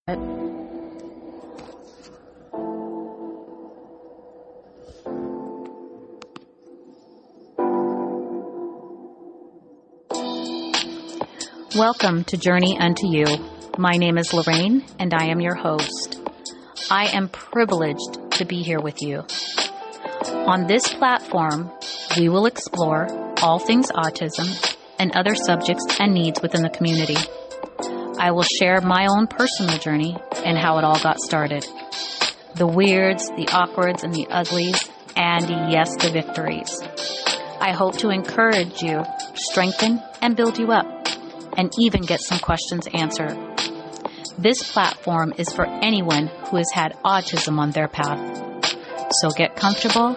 Welcome to Journey Unto You. My name is Lorraine, and I am your host. I am privileged to be here with you. On this platform, we will explore all things autism and other subjects and needs within the community. I will share my own personal journey and how it all got started. The weirds, the awkwards, and the uglies, and yes, the victories. I hope to encourage you, strengthen, and build you up, and even get some questions answered. This platform is for anyone who has had autism on their path. So get comfortable,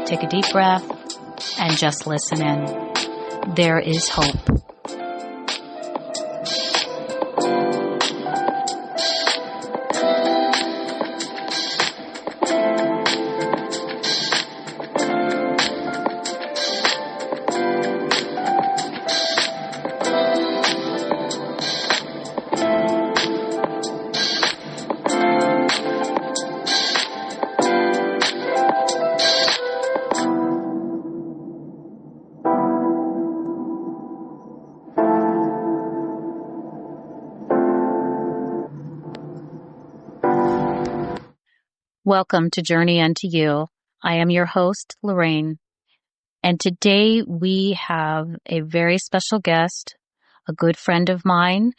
take a deep breath, and just listen in. There is hope. Welcome to Journey Unto You. I am your host, Lorraine, and today we have a very special guest, a good friend of mine,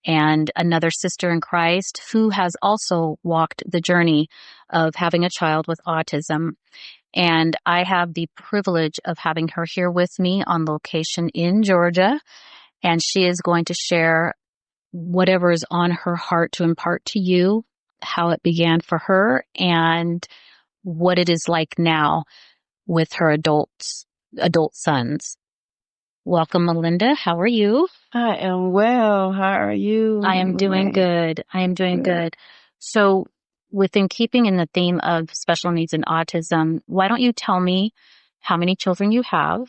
and another sister in Christ who has also walked the journey of having a child with autism. And I have the privilege of having her here with me on location in Georgia, and she is going to share whatever is on her heart to impart to you, how it began for her, and what it is like now with her adult sons. Welcome, Melinda. How are you? I am well. How are you? I am doing good. I am doing good. So within keeping in the theme of special needs and autism, why don't you tell me how many children you have,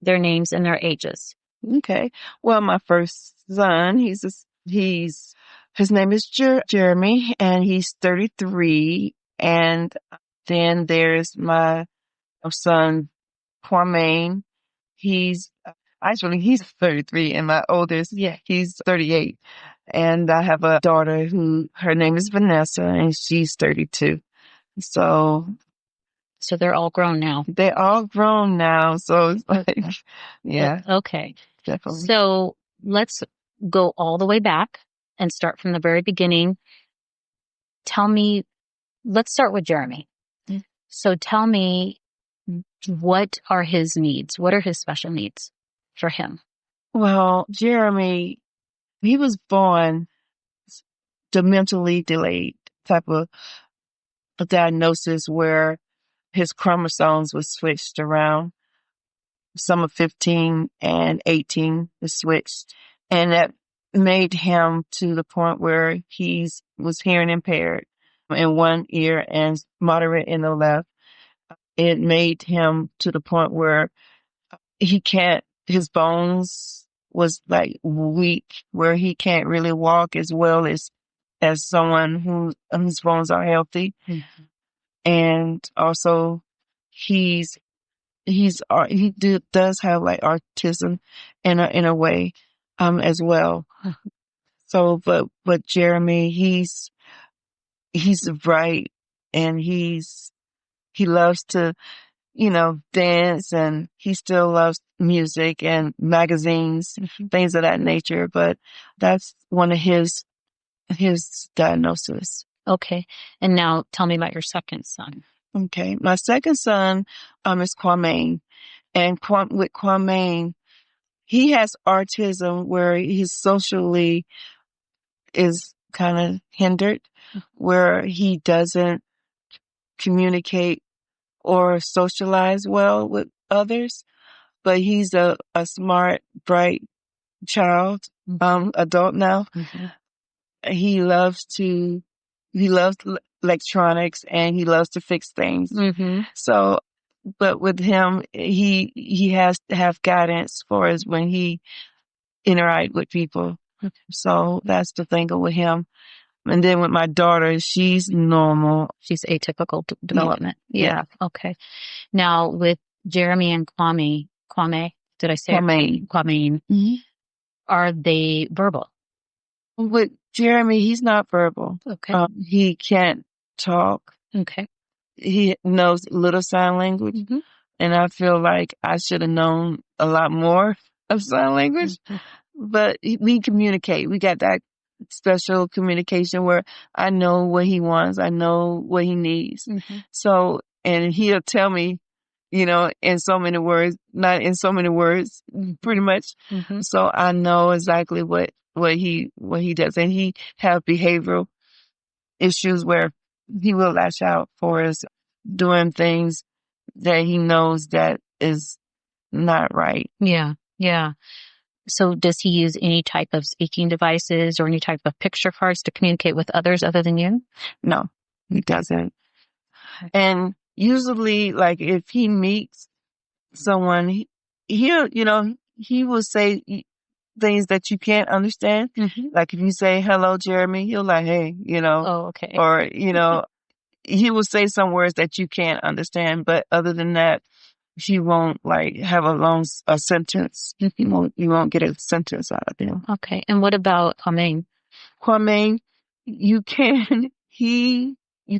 their names and their ages? Okay. Well, my first son, his name is Jeremy, and he's 33. And then there's my son, Kwame. He's 33, and my oldest, he's 38. And I have a daughter her name is Vanessa, and she's 32. So they're all grown now. They're all grown now. So it's like, yeah. Okay. Definitely. So let's go all the way back and start from the very beginning. Let's start with Jeremy. Mm-hmm. So tell me, what are his needs? What are his special needs for him? Well, Jeremy, he was born mentally delayed type of a diagnosis where his chromosomes was switched around. Some of 15 and 18 was switched. And that made him to the point where he was hearing impaired in one ear and moderate in the left. It made him to the point where his bones was like weak, where he can't really walk as well as someone whose bones are healthy. Mm-hmm. And also he does have like autism in a way, as well. So, but Jeremy, he's bright, and he loves to, dance, and he still loves music and magazines, things of that nature. But that's one of his diagnoses. Okay. And now tell me about your second son. Okay. My second son, is Kwame. And with Kwame, he has autism where he socially is kind of hindered, where he doesn't communicate or socialize well with others. But he's a smart, bright child, adult now. Mm-hmm. He loves electronics, and he loves to fix things. Mm-hmm. So, but with him, he has to have guidance for us when he interact with people. Okay. So that's the thing with him. And then with my daughter, she's normal. She's atypical development. Yeah. Okay. Now with Jeremy and Kwame, did I say Kwame. Kwame, are they verbal? With Jeremy, he's not verbal. Okay. He can't talk. Okay. He knows little sign language. And I feel like I should have known a lot more of sign language. But we communicate. We got that special communication where I know what he wants. I know what he needs. So, and he'll tell me, you know, in so many words, not in so many words, pretty much. So I know exactly what he does. And he have behavioral issues where he will lash out for us doing things that he knows that is not right. Yeah. So does he use any type of speaking devices or any type of picture cards to communicate with others other than you? No, he doesn't. And usually, like, if he meets someone, he'll, you know, he will say things that you can't understand. Like if you say, hello, Jeremy, he'll like, hey, you know. Oh, okay. Or, you know, he will say some words that you can't understand. But other than that, he won't like have a sentence. You won't get a sentence out of him. Okay. And what about Kwame? Kwame, you can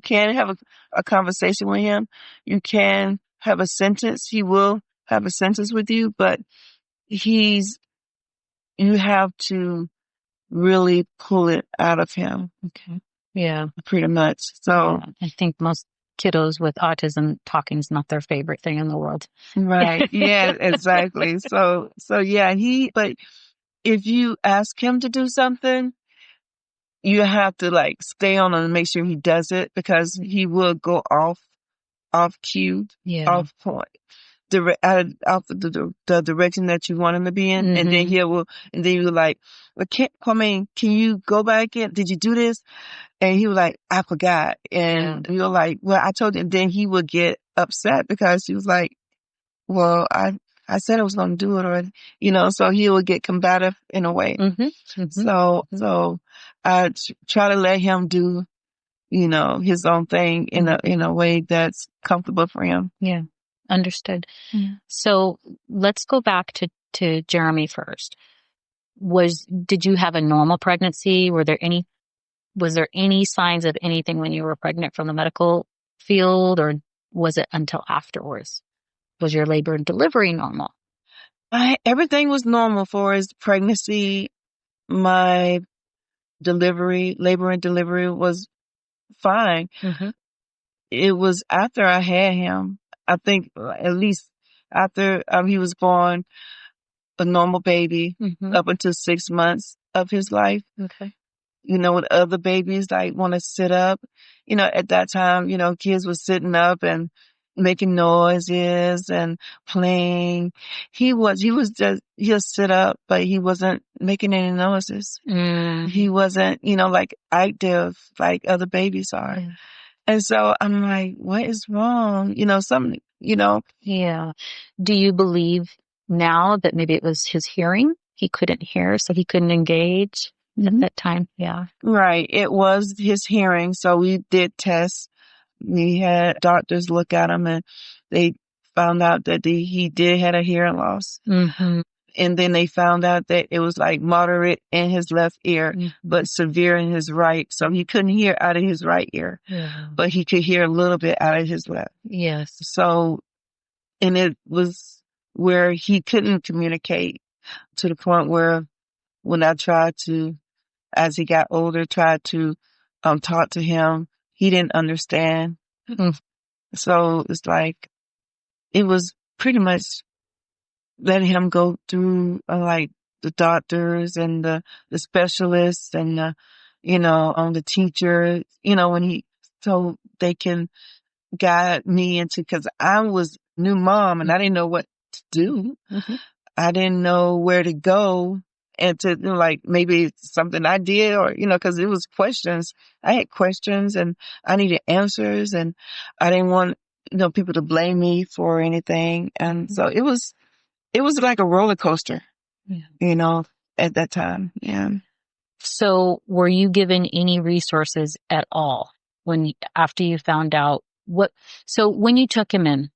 have a conversation with him. You can have a sentence. He will have a sentence with you, but you have to really pull it out of him. Okay. Yeah. Pretty much. So I think most kiddos with autism, talking is not their favorite thing in the world. Right. Yeah, exactly. So yeah, but if you ask him to do something, you have to like stay on him and make sure he does it because he will go off cue, off point, off the direction that you want him to be in. And then you're like, well, Kwame, can you go back in? Did you do this? And he was like, I forgot. And you're like, well, I told him. Then he would get upset because he was like, well, I said I was going to do it already, you know, so he would get combative in a way. So I try to let him do, you know, his own thing in a way that's comfortable for him. Yeah. Understood. So let's go back to Jeremy first. Did you have a normal pregnancy? Was there any signs of anything when you were pregnant from the medical field, or was it until afterwards? Was your labor and delivery normal? Everything was normal for his pregnancy. My labor and delivery was fine. It was after I had him, I think at least after he was born, a normal baby, up until 6 months of his life. Okay. You know, with other babies, like want to sit up, you know, at that time, you know, kids were sitting up and making noises and playing. He'll sit up, but he wasn't making any noises. He wasn't, you know, like active like other babies are. And so I'm like, what is wrong? You know, something, you know. Yeah. Do you believe now that maybe it was his hearing? He couldn't hear, so he couldn't engage at that time? Yeah. Right. It was his hearing. So we did tests. We had doctors look at him and they found out that he did have a hearing loss. And then they found out that it was like moderate in his left ear, but severe in his right. So he couldn't hear out of his right ear, but he could hear a little bit out of his left. Yes. So, and it was where he couldn't communicate to the point where when I tried to, as he got older, tried to talk to him, he didn't understand. So it's like, it was pretty much letting him go through like the doctors and the specialists and you know, on the teacher, you know, so they can guide me into, cause I was new mom and I didn't know what to do. I didn't know where to go and to, you know, like maybe it's something I did or, you know, cause it was questions. I had questions and I needed answers and I didn't want, you know, people to blame me for anything. And so it was like a roller coaster, you know, at that time. Yeah. So were you given any resources at all after you found out so when you took him in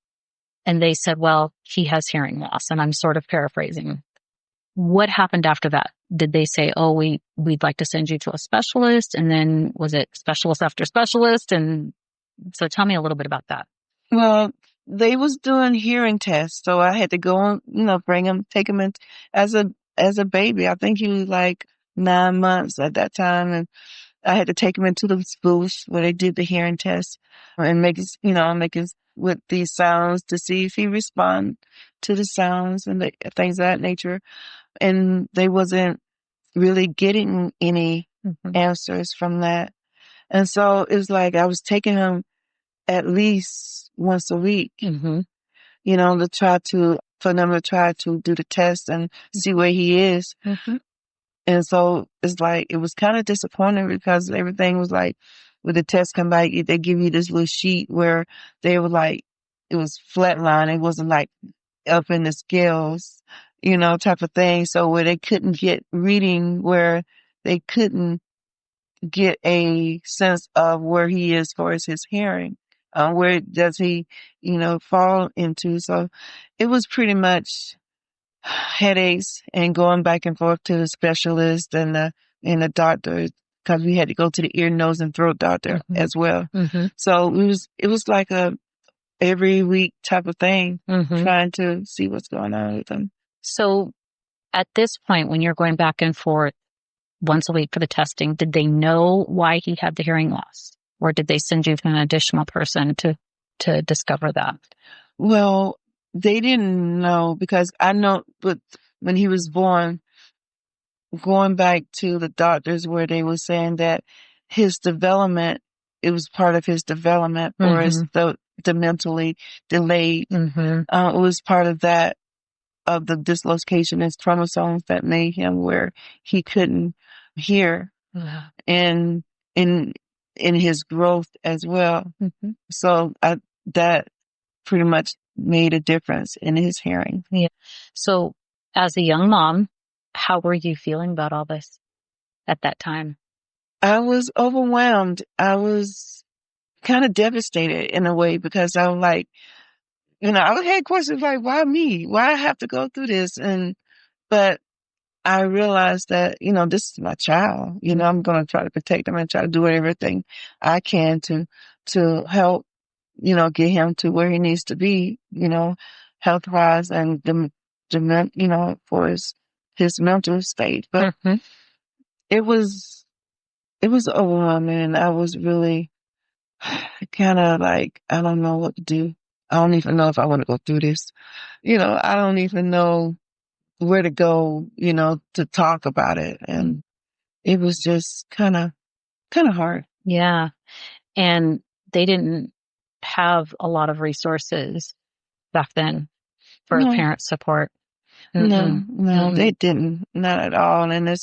and they said, well, he has hearing loss, and I'm sort of paraphrasing, what happened after that? Did they say, oh, we'd like to send you to a specialist? And then was it specialist after specialist? And so tell me a little bit about that. Well, they was doing hearing tests, so I had to go on, take him in as a baby. I think he was like 9 months at that time, and I had to take him into the booth where they did the hearing test and make his with these sounds to see if he respond to the sounds and things of that nature. And they wasn't really getting any answers from that. And so it was like I was taking him at least once a week, for them to try to do the test and see where he is. And so it's like, it was kind of disappointing because everything was like, when the test come back, they give you this little sheet where they were like, it was flatline. It wasn't like up in the scales, type of thing. So where they couldn't get reading, where they couldn't get a sense of where he is as far as his hearing. Where does he, fall into? So it was pretty much headaches and going back and forth to the specialist and the doctor, because we had to go to the ear, nose, and throat doctor as well. So it was like a every week type of thing, trying to see what's going on with him. So at this point, when you're going back and forth once a week for the testing, did they know why he had the hearing loss? Or did they send you to an additional person to discover that? Well, they didn't know, because I know, but when he was born, going back to the doctors where they were saying that his development, it was part of his development, or as the mentally delayed, it was part of that, of the dislocation in his chromosomes that made him where he couldn't hear, and in his growth as well. So that pretty much made a difference in his hearing. Yeah. So as a young mom, how were you feeling about all this at that time? I was overwhelmed. I was kind of devastated in a way, because I was like, I had questions like, why me? Why I have to go through this? But I realized that, this is my child. I'm going to try to protect him and try to do everything I can to help, get him to where he needs to be, health wise, and for his mental state. But it was overwhelming, and I was really kind of like, I don't know what to do. I don't even know if I want to go through this. I don't even know where to go, to talk about it. And it was just kind of hard. Yeah. And they didn't have a lot of resources back then for parent support. No, they didn't. Not at all. And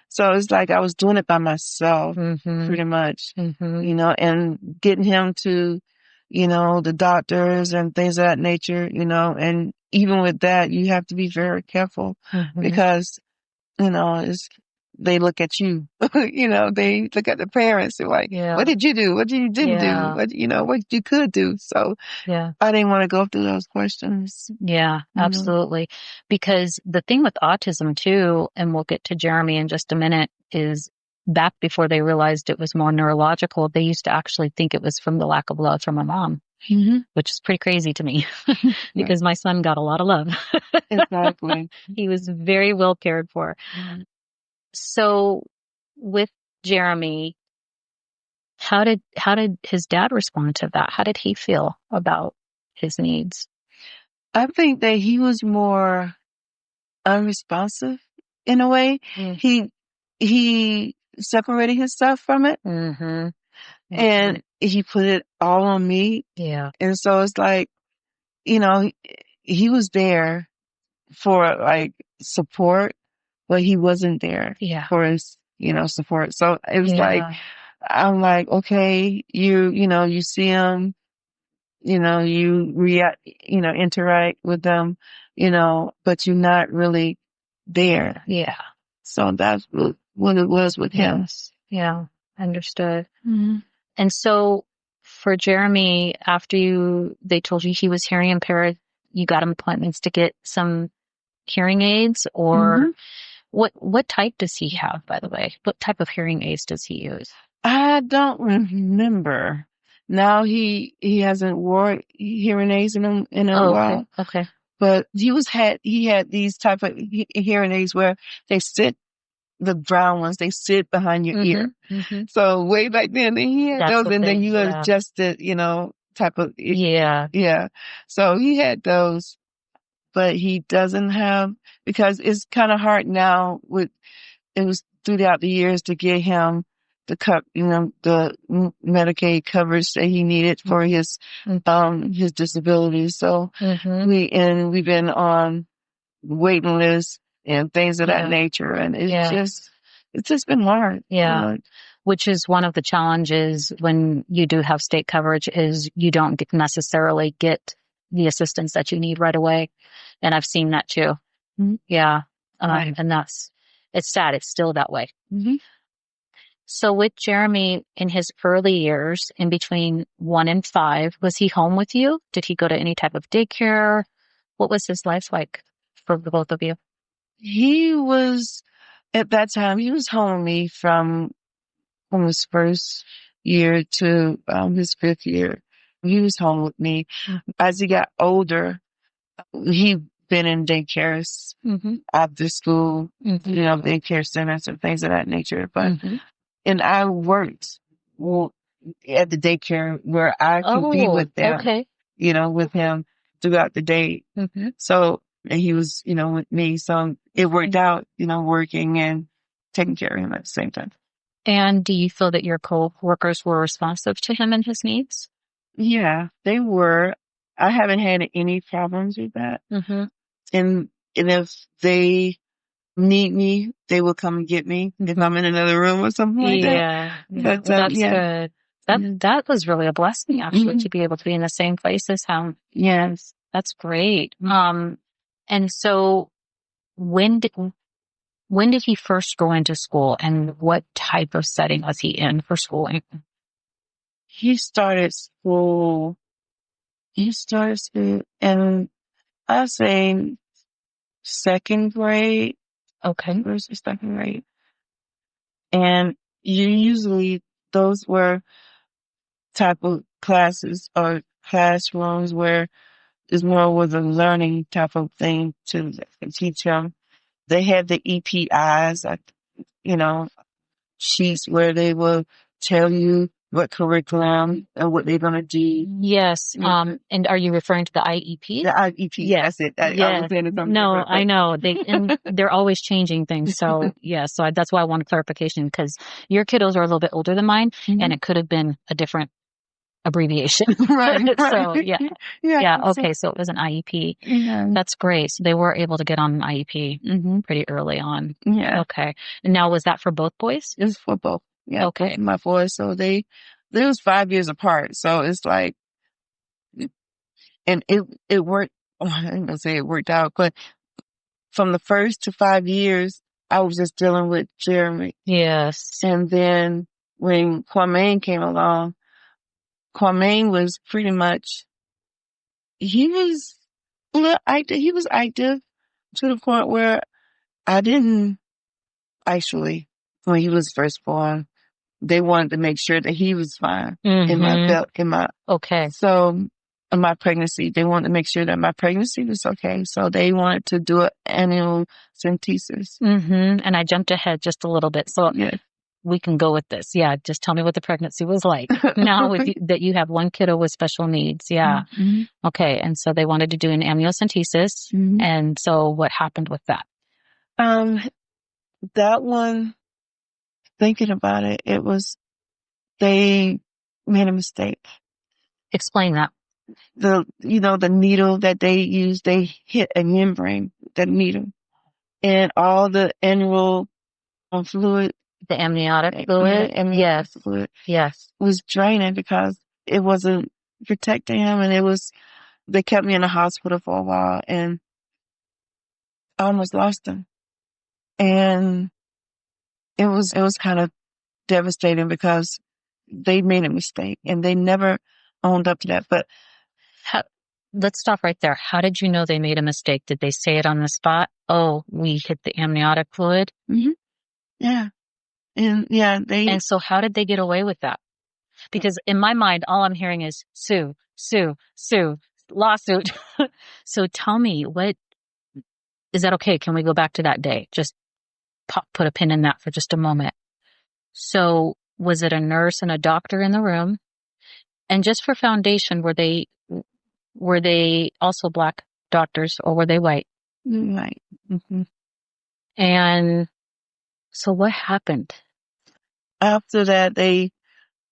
so it's like I was doing it by myself, pretty much, and getting him to, the doctors and things of that nature, and even with that, you have to be very careful, because, they look at you, they look at the parents and like, what did you do? What you didn't do? What you could do. So I didn't want to go through those questions. Yeah, absolutely. Because the thing with autism too, and we'll get to Jeremy in just a minute, is back before they realized it was more neurological, they used to actually think it was from the lack of love from a mom, which is pretty crazy to me because my son got a lot of love. Exactly. He was very well cared for. So with Jeremy, how did his dad respond to that? How did he feel about his needs? I think that he was more unresponsive in a way. He separated himself from it, and he put it all on me. Yeah. And so it's like, he was there for like support, but he wasn't there for his, support. So it was like, I'm like, okay, you see him, you react, interact with them, but you're not really there. Yeah. So that's what it was with him. Yes. Yeah. Understood. Mm-hmm. And so for Jeremy, after they told you he was hearing impaired, you got him appointments to get some hearing aids, or what type does he have, by the way? What type of hearing aids does he use? I don't remember. Now he hasn't wore hearing aids in a while. Okay. But he had these type of hearing aids where they sit, the brown ones, they sit behind your ear. Mm-hmm. So way back then he had That's those, and then you adjusted, type of Yeah. yeah. So he had those, but he doesn't have, because it's kind of hard now it was throughout the years to get him the the Medicaid coverage that he needed for his disabilities. So we've been on waiting lists and things of that nature, and it's just been hard. Yeah. Which is one of the challenges when you do have state coverage, is you don't necessarily get the assistance that you need right away. And I've seen that too. Mm-hmm. Yeah. Right. And it's sad. It's still that way. Mm-hmm. So with Jeremy in his early years, in between 1 and 5, was he home with you? Did he go to any type of daycare? What was his life like for the both of you? He was, at that time, he was home with me from his first year to his 5th year. He was home with me. As he got older, he been in daycares after school, daycare centers and things of that nature. But and I worked at the daycare where I could be with them, with him throughout the day. So, and he was, with me. So it worked out, working and taking care of him at the same time. And do you feel that your co-workers were responsive to him and his needs? Yeah, they were. I haven't had any problems with that. And if they need me, they will come and get me if I'm in another room or something like that. But, well, that's good. That was really a blessing, actually, to be able to be in the same place as him. Yes. That's great. And so when did he first go into school, and what type of setting was he in for schooling? He started school in, I say, 2nd grade. Okay. First or 2nd grade. And usually those were type of classes or classrooms where it's more was a learning type of thing to teach them. They had the EPIs, sheets where they will tell you what curriculum and what they're going to do. Yes. And are you referring to the IEP? The IEP. Yes. That's it. I was saying something. No, I know. They're always changing things. So so that's why I wanted clarification, because your kiddos are a little bit older than mine, and it could have been a different abbreviation. Right. So okay. So it was an IEP. Yeah. That's great. So they were able to get on an IEP pretty early on. Yeah. Okay. And now, was that for both boys? It was for both. Yeah. Okay. Both of my boys. So they was 5 years apart. So it's like, and it worked. I'm going to say it worked out, but from the first to 5 years, I was just dealing with Jeremy. Yes. And then when Kwame came along, Kwame was pretty much, he was a little active. He was active to the point where I didn't actually, when he was first born, they wanted to make sure that he was fine in my okay. So in my pregnancy, they wanted to make sure that my pregnancy was okay. So they wanted to do an annual centesis. And I jumped ahead just a little bit. So we can go with this. Yeah. Just tell me what the pregnancy was like now that you have one kiddo with special needs. Yeah. Okay. And so they wanted to do an amniocentesis. And so what happened with that? That one, thinking about it, they made a mistake. Explain that. The needle that they used, they hit a membrane, that needle, and all the annual fluid, the amniotic fluid, yes, was draining because it wasn't protecting him, and they kept me in the hospital for a while, and I almost lost him. And it was kind of devastating because they made a mistake and they never owned up to that. But let's stop right there. How did you know they made a mistake? Did they say it on the spot? Oh, we hit the amniotic fluid? mm-hmm. Yeah. And so how did they get away with that? Because in my mind, all I'm hearing is sue, sue, sue, lawsuit. So tell me, what is that? Okay. Can we go back to that day? Just put a pin in that for just a moment. So was it a nurse and a doctor in the room? And just for foundation, were they also Black doctors or were they white? Right. Mm-hmm. And so what happened? After that, they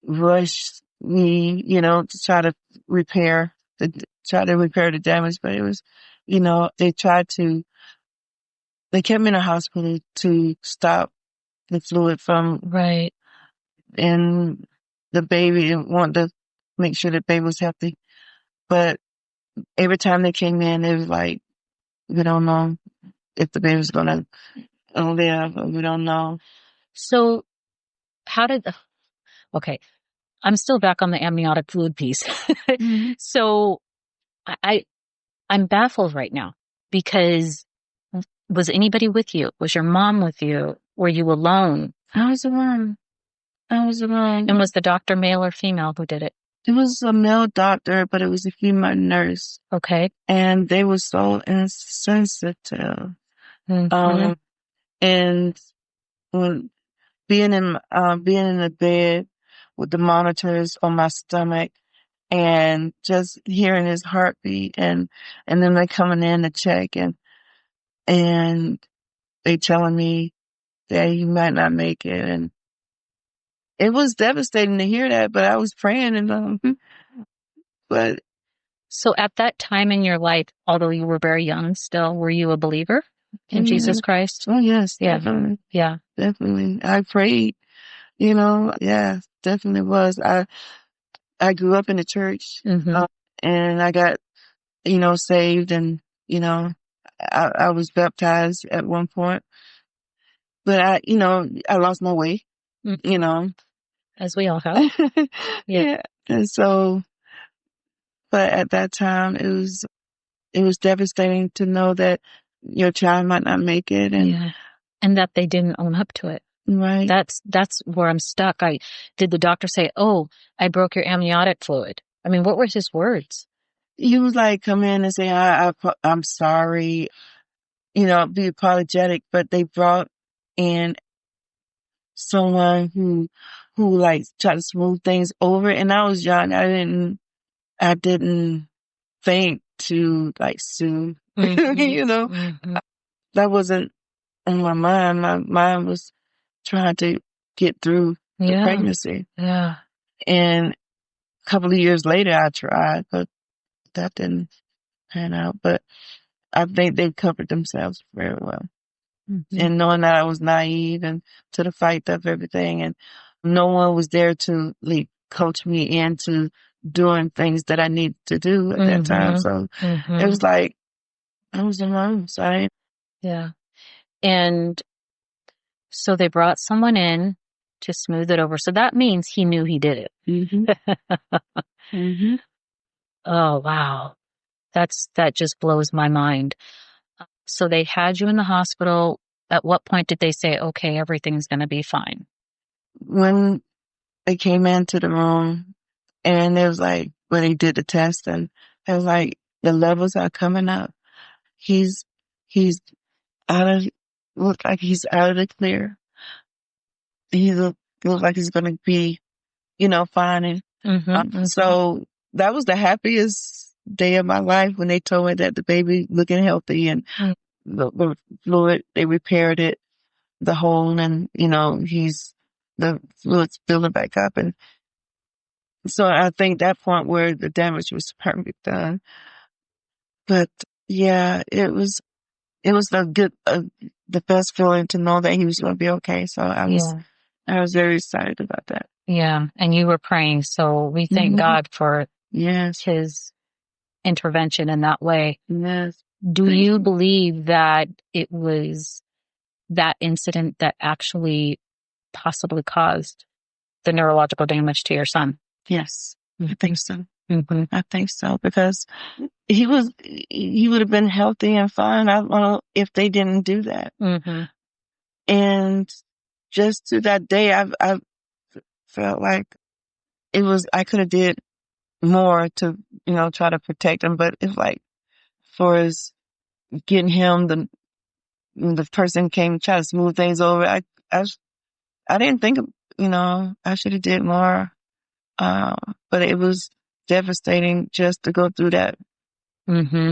rushed me, to try to repair the damage, but it was, they kept me in a hospital to stop the fluid from, right. And the baby, want to make sure the baby was healthy. But every time they came in, it was like, we don't know if the baby's going to live, or we don't know. So how did okay, I'm still back on the amniotic fluid piece. Mm-hmm. So I'm baffled right now because was anybody with you? Was your mom with you? Were you alone? I was alone. And was the doctor male or female who did it? It was a male doctor, but it was a female nurse. Okay. And they were so insensitive. Mm-hmm. And when being in the bed with the monitors on my stomach and just hearing his heartbeat and then they coming in to check and they telling me that he might not make it. And it was devastating to hear that, but I was praying but so at that time in your life, although you were very young still, were you a believer in Jesus Christ? Oh, yes. Yeah. Definitely. Yeah. Definitely. I prayed, yeah, definitely was. I grew up in the church, mm-hmm. And I got, saved and, I was baptized at one point, but I lost my way, mm-hmm. As we all have. Yeah. And so, but at that time it was devastating to know that your child might not make it and that they didn't own up to it. Right. That's where I'm stuck. Did the doctor say, "Oh, I broke your amniotic fluid"? I mean, what were his words? He was like, come in and say, I'm sorry, be apologetic. But they brought in someone who like tried to smooth things over. And I was young. I didn't think to like sue, mm-hmm. Mm-hmm. That wasn't in my mind. My mind was trying to get through the pregnancy. Yeah. And a couple of years later, I tried, but that didn't pan out. But I think they covered themselves very well. Mm-hmm. And knowing that I was naive and to the fight of everything, and no one was there to like coach me into doing things that I needed to do at mm-hmm. that time. So mm-hmm. It was like I was alone. So yeah. And so they brought someone in to smooth it over. So that means he knew he did it. Mm-hmm. Mm-hmm. Oh, wow. That just blows my mind. So they had you in the hospital. At what point did they say, okay, everything's going to be fine? When they came into the room and it was like, when they did the test and it was like, the levels are coming up. He's look like he's out of the clear. He look like he's going to be, fine. And mm-hmm, mm-hmm. So that was the happiest day of my life when they told me that the baby looking healthy and mm-hmm. the fluid, they repaired it, the hole, and, the fluid's building back up. And so I think that point where the damage was permanently done. But yeah, it was the best feeling to know that he was going to be okay. So I was very excited about that. Yeah. And you were praying. So we thank mm-hmm. God for his intervention in that way. Yes. Do you believe that it was that incident that actually possibly caused the neurological damage to your son. Yes, I think so. Mm-hmm. I think so, because he would have been healthy and fine. I don't know if they didn't do that. Mm-hmm. And just to that day, I felt like I could have did more to, try to protect him. But it's like, for as getting him, the person came to try to smooth things over. I didn't think, I should have did more. But it was devastating just to go through that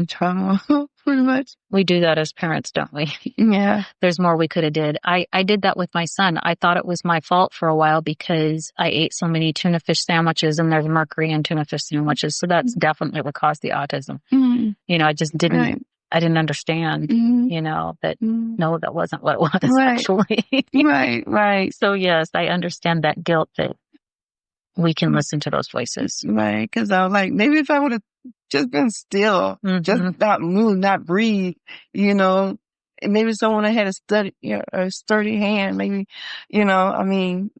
trauma, pretty much. We do that as parents, don't we? Yeah. There's more we could have did. I did that with my son. I thought it was my fault for a while because I ate so many tuna fish sandwiches, and there's mercury in tuna fish sandwiches. So that's definitely what caused the autism. Mm-hmm. I just didn't, Right. I didn't understand, that no, that wasn't what it was actually. Right. So yes, I understand that guilt that we can listen to those voices. Right. Cause I was like, maybe if I would have just been still, just not move, not breathe, and maybe someone that had a sturdy hand, maybe, I mean,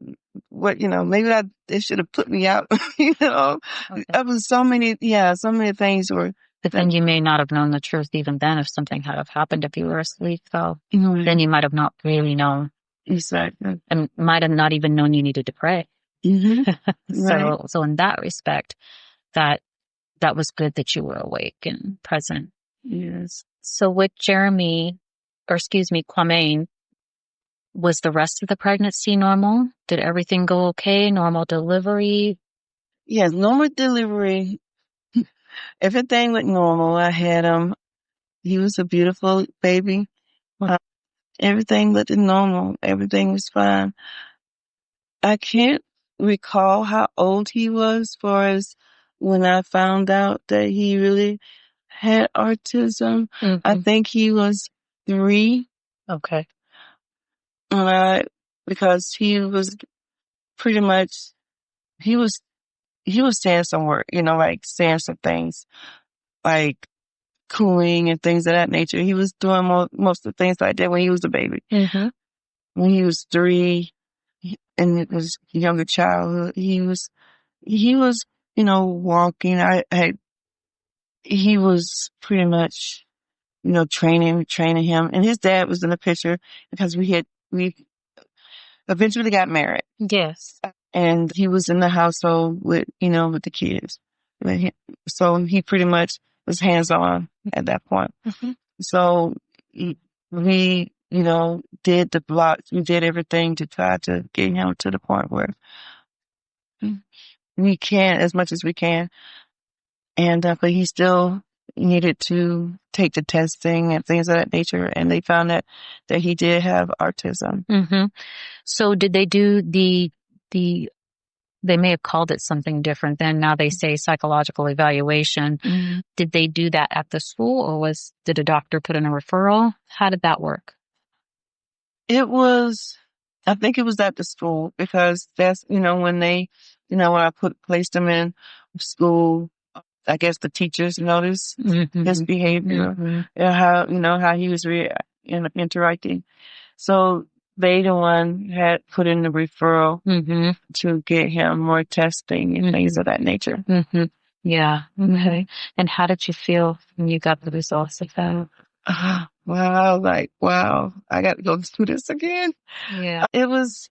maybe they should have put me out, Okay. There was so many things were. But then you may not have known the truth even then if something had have happened if you were asleep, though. Then you might have not really known. Exactly. And might have not even known you needed to pray. Right. So in that respect, that was good that you were awake and present. Yes. So with Kwame, was the rest of the pregnancy normal? Did everything go okay? Normal delivery? Yes, normal delivery. Everything went normal. I had him. He was a beautiful baby. Everything looked normal. Everything was fine. I can't recall how old he was as far as when I found out that he really had autism. I think he was 3. Okay. Because he was pretty much, he was saying some work, like saying some things, like cooing and things of that nature. He was doing most of the things like that when he was a baby. When he was 3, and it was younger childhood, he was, walking. He was pretty much, training him. And his dad was in the picture because we eventually got married. Yes. And he was in the household with the kids. So he pretty much was hands-on at that point. So we, did the blocks. We did everything to try to get him to the point where we can, as much as we can. And, but he still needed to take the testing and things of that nature. And they found that he did have autism. So did they do they may have called it something different then. Now they say psychological evaluation. Did they do that at the school, or did a doctor put in a referral? How did that work? I think it was at the school, because that's, when when I placed him in school, I guess the teachers noticed his behavior, how, how he was interacting. So they the one had put in the referral to get him more testing and things of that nature. Yeah. Okay. And how did you feel when you got the results of that? Well, I was like, wow, I got to go through this again. Yeah. It was,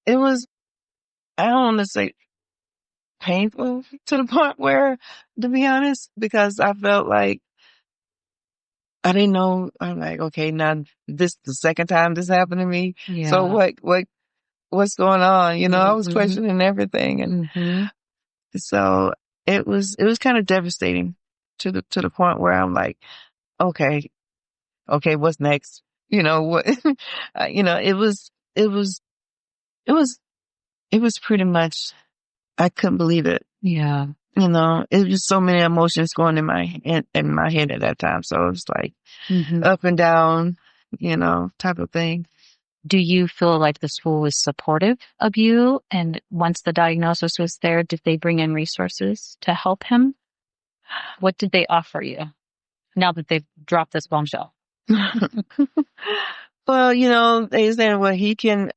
I don't want to say painful to the point where, to be honest, because I felt like I didn't know. I'm like, okay, now this the second time this happened to me. Yeah. So what's going on? I was questioning everything, and so it was kind of devastating to the point where I'm like, okay, what's next? What? It was pretty much, I couldn't believe it. Yeah. It was so many emotions going in my head at that time. So it was like up and down, type of thing. Do you feel like the school was supportive of you? And once the diagnosis was there, did they bring in resources to help him? What did they offer you now that they've dropped this bombshell? Well, they said, well, he can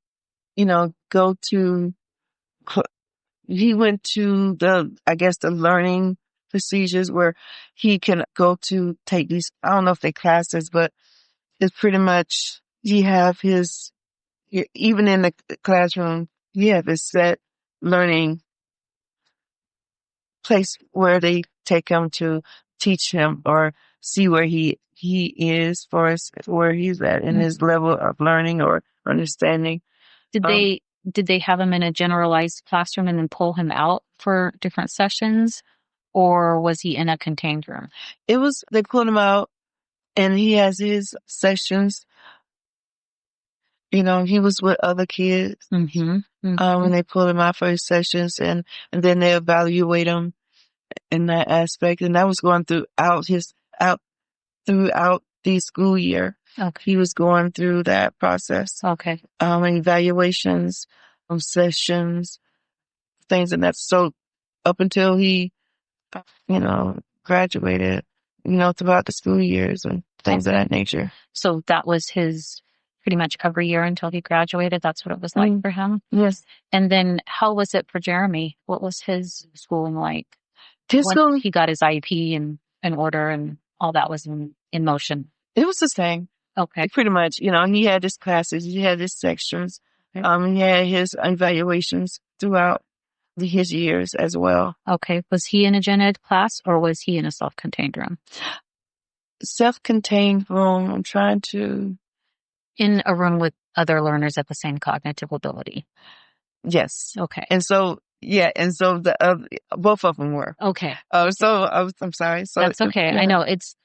go to, he went to the learning procedures where he can go to take these, I don't know if they're classes, but it's pretty much, he have his, even in the classroom, he have his set learning place where they take him to teach him or see where he is for us, where he's at in his level of learning or understanding. Did they have him in a generalized classroom and then pull him out for different sessions, or was he in a contained room? They pulled him out and he has his sessions. He was with other kids. And they pulled him out for his sessions and then they evaluate him in that aspect. And that was going throughout the school year. Okay. He was going through that process. Okay. Evaluations, sessions, things and that. So up until he, graduated, throughout the school years and things of that nature. So that was his pretty much every year until he graduated. That's what it was like for him. Yes. And then how was it for Jeremy? What was his schooling like? Once he got his IEP in order and all that was in motion. It was the same. Okay. Pretty much, he had his classes, he had his sections, he had his evaluations throughout his years as well. Okay. Was he in a gen ed class or was he in a self-contained room? Self-contained room. I'm trying to. In a room with other learners at the same cognitive ability. Yes. Okay. And so the both of them were. Okay. I'm sorry. So that's okay. Yeah. I know it's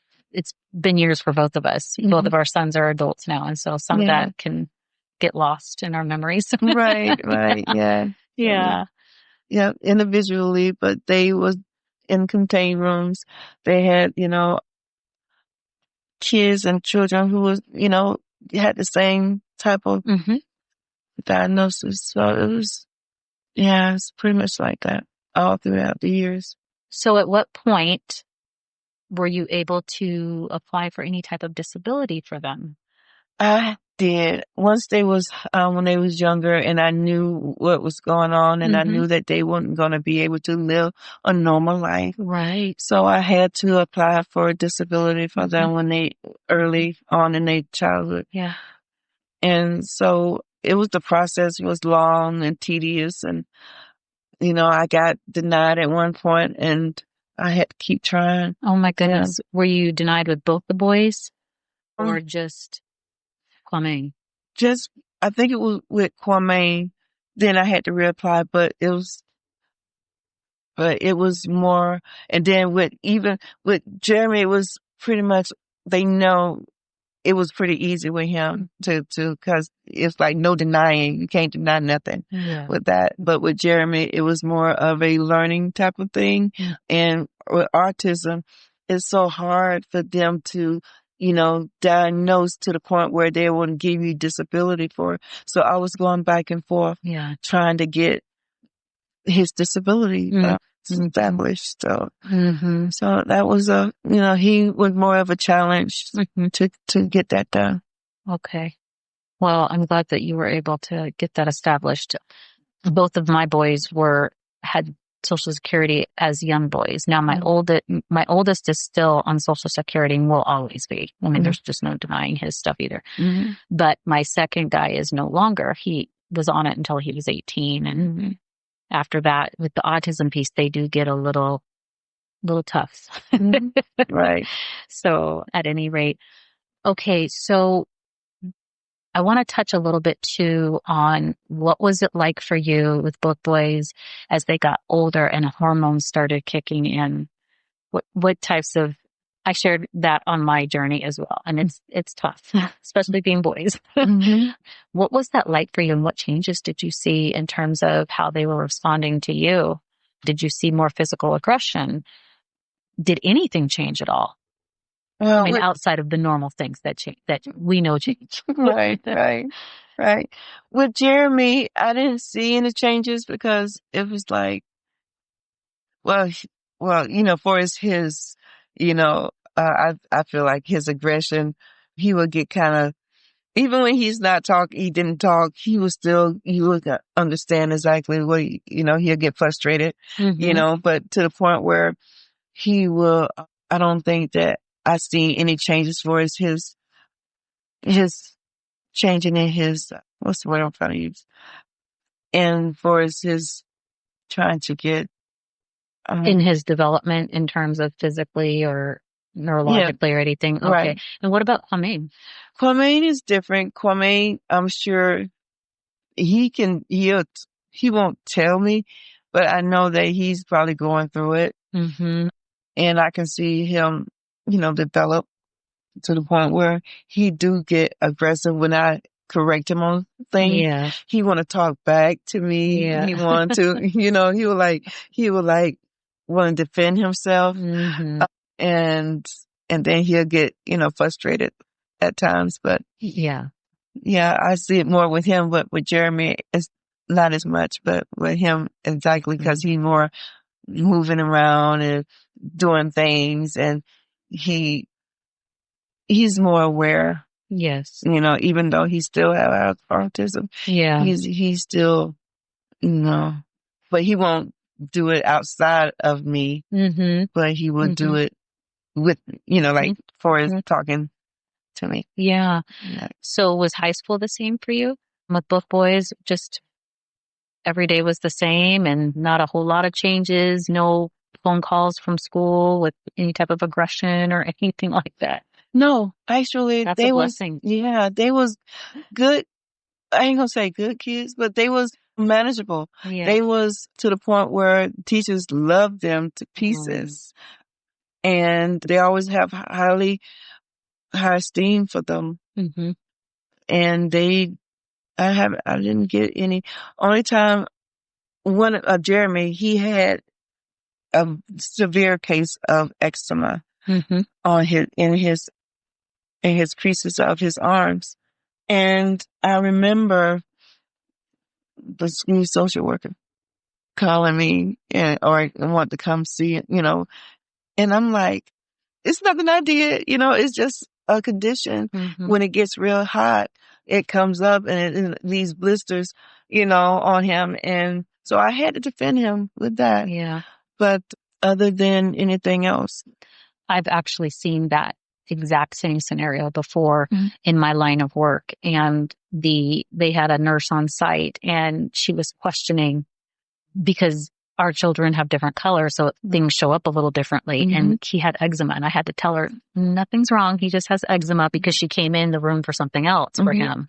been years for both of us. Both of our sons are adults now, and so some of that can get lost in our memories. Right. Yeah. Yeah. Individually, but they was in contained rooms. They had, kids and children who was, had the same type of diagnosis. So it's pretty much like that all throughout the years. So at what point were you able to apply for any type of disability for them? I did. Once when they was younger and I knew what was going on and I knew that they weren't going to be able to live a normal life. Right. So I had to apply for a disability for them when they early on in their childhood. Yeah. And so the process was long and tedious and, I got denied at one point and I had to keep trying. Oh my goodness. Yeah. Were you denied with both the boys or just Kwame? I think it was with Kwame. Then I had to reapply, but it was more. And then with Jeremy, it was pretty much, they know it was pretty easy with him cause it's like no denying. You can't deny nothing with that. But with Jeremy, it was more of a learning type of thing. Yeah. And with autism, it's so hard for them to, diagnose to the point where they wouldn't give you disability for it. So I was going back and forth trying to get his disability established. So, so that was he was more of a challenge to get that done. Okay. Well, I'm glad that you were able to get that established. Both of my boys had Social Security as young boys. Now my oldest is still on Social Security and will always be. I mean, there's just no denying his stuff either. But my second guy is no longer. He was on it until he was 18 and after that, with the autism piece, they do get a little tough. Right. So at any rate, okay. So I want to touch a little bit too on what was it like for you with both boys as they got older and hormones started kicking in? What types of, I shared that on my journey as well. And it's tough, especially being boys. What was that like for you and what changes did you see in terms of how they were responding to you? Did you see more physical aggression? Did anything change at all? Well, I mean, outside of the normal things that we know change. Right. With Jeremy, I didn't see any changes because it was like, well, for I feel like his aggression, he would get kind of even when he didn't talk, he would understand exactly what, he'll get frustrated, but to the point where I don't think that I see any changes for his changing in his, what's the word I'm trying to use? And for his trying to get, in his development in terms of physically or neurologically or anything. Okay. Right. And what about Kwame? Kwame is different. Kwame, I'm sure he won't tell me, but I know that he's probably going through it. Mm-hmm. And I can see him, develop to the point where he do get aggressive when I correct him on things. Yeah. He want to talk back to me. Yeah. He want to, he would like want to defend himself. Mm-hmm. And then he'll get, frustrated at times, but yeah, I see it more with him, but with Jeremy, it's not as much, but with him, exactly, because he's more moving around and doing things, and he's more aware. Yes. Even though he still has autism. Yeah. He's still, but he won't do it outside of me, but he will do it with, like for his talking to me. Yeah. So was high school the same for you with both boys? Just every day was the same and not a whole lot of changes, no phone calls from school with any type of aggression or anything like that? No, actually, That's a blessing. They was good. I ain't gonna say good kids, but they was manageable. Yeah. They was to the point where teachers loved them to pieces. And they always have high esteem for them. Mm-hmm. And I didn't get any. Only time Jeremy, he had a severe case of eczema on in his creases of his arms. And I remember the school social worker calling me or want to come see it, and I'm like, it's nothing I did, it's just a condition. When it gets real hot, it comes up and these blisters, on him. And so I had to defend him with that. Yeah. But other than anything else, I've actually seen that exact same scenario before in my line of work. And they had a nurse on site and she was questioning because our children have different colors, so things show up a little differently. And he had eczema, and I had to tell her, nothing's wrong. He just has eczema, because she came in the room for something else for him.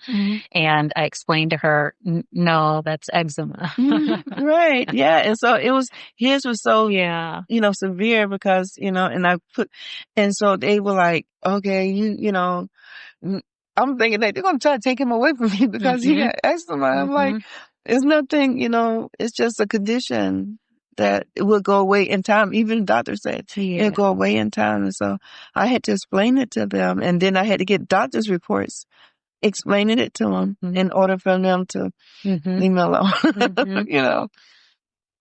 And I explained to her, no, that's eczema. Right. Yeah. And so his was so, severe because, and so they were like, okay, I'm thinking that they're going to try to take him away from me because he had eczema. I'm like, it's nothing, it's just a condition that it will go away in time. Even the doctor said it'll go away in time. And so I had to explain it to them. And then I had to get doctor's reports explaining it to them in order for them to leave me alone,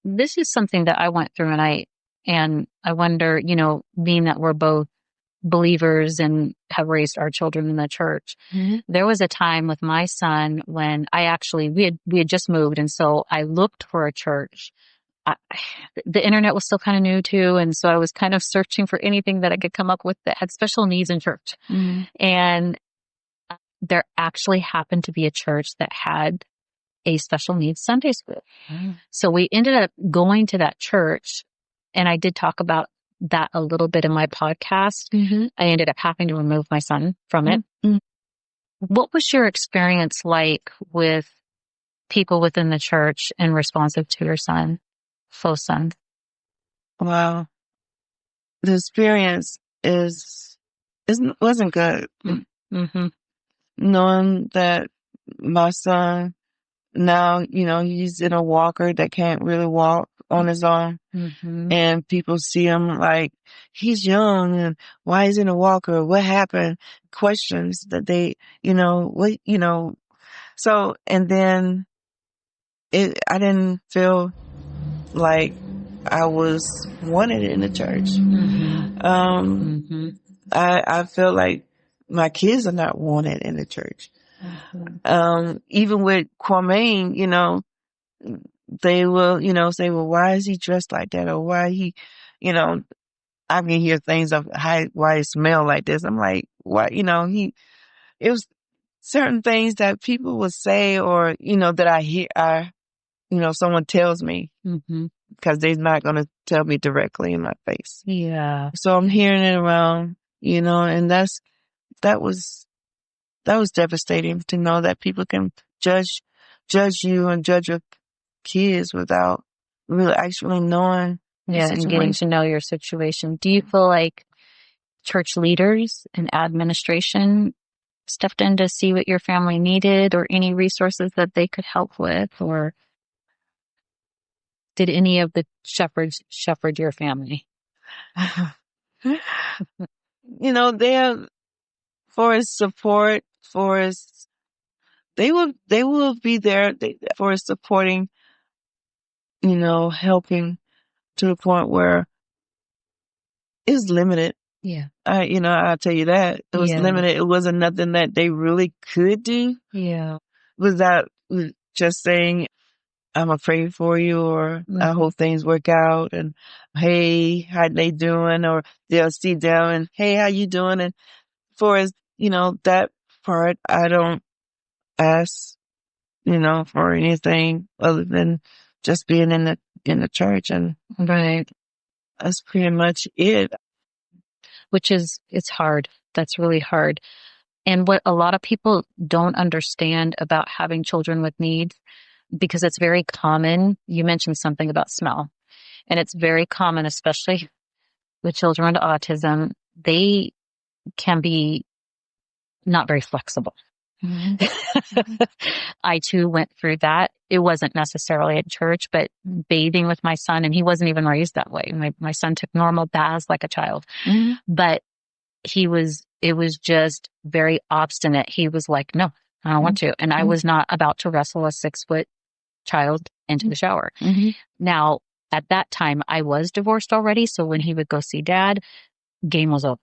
This is something that I went through, and I wonder, being that we're both believers and have raised our children in the church. There was a time with my son when we had just moved. And so I looked for a church. The internet was still kind of new too. And so I was kind of searching for anything that I could come up with that had special needs in church. And there actually happened to be a church that had a special needs Sunday school. So we ended up going to that church, and I did talk about that a little bit in my podcast. I ended up having to remove my son from it. What was your experience like with people within the church and responsive to your faux son? Wow. The experience wasn't good. Knowing that my son now, he's in a walker that can't really walk on his own. And people see him like, he's young and why is he in a walker? What happened? Questions that they, so, and then I didn't feel like I was wanted in the church. I feel like my kids are not wanted in the church. Even with Kwame, they will, say, well, why is he dressed like that? Or why he, you know, I can hear things of why he smell like this. I'm like, why, it was certain things that people would say or, that I hear, someone tells me because they're not going to tell me directly in my face. Yeah. So I'm hearing it around, and that was devastating to know that people can judge you and judge your kids without really actually knowing the Yeah, and getting to situation. know your situation. Do you feel like church leaders and administration stepped in to see what your family needed or any resources that they could help with? Or did any of the shepherds shepherd your family? They're for his support, they will be there for his supporting, helping to the point where it's limited. Yeah. I'll tell you that. It was limited. It wasn't nothing that they really could do. Yeah. Without just saying, I'm gonna pray for you, or I hope things work out, and hey, how they doing? Or they'll sit down and, hey, how you doing? And for as, that part, I don't ask, for anything other than just being in the church. And Right. that's pretty much it. Which it's hard. That's really hard. And what a lot of people don't understand about having children with needs, because it's very common. You mentioned something about smell, and it's very common, especially with children with autism. They can be not very flexible. I too went through that. It wasn't necessarily at church, but bathing with my son, and he wasn't even raised that way. My son took normal baths like a child, but it was just very obstinate. He was like, no, I don't want to. And I was not about to wrestle a 6-foot child into the shower. Now, at that time, I was divorced already. So when he would go see dad, game was over.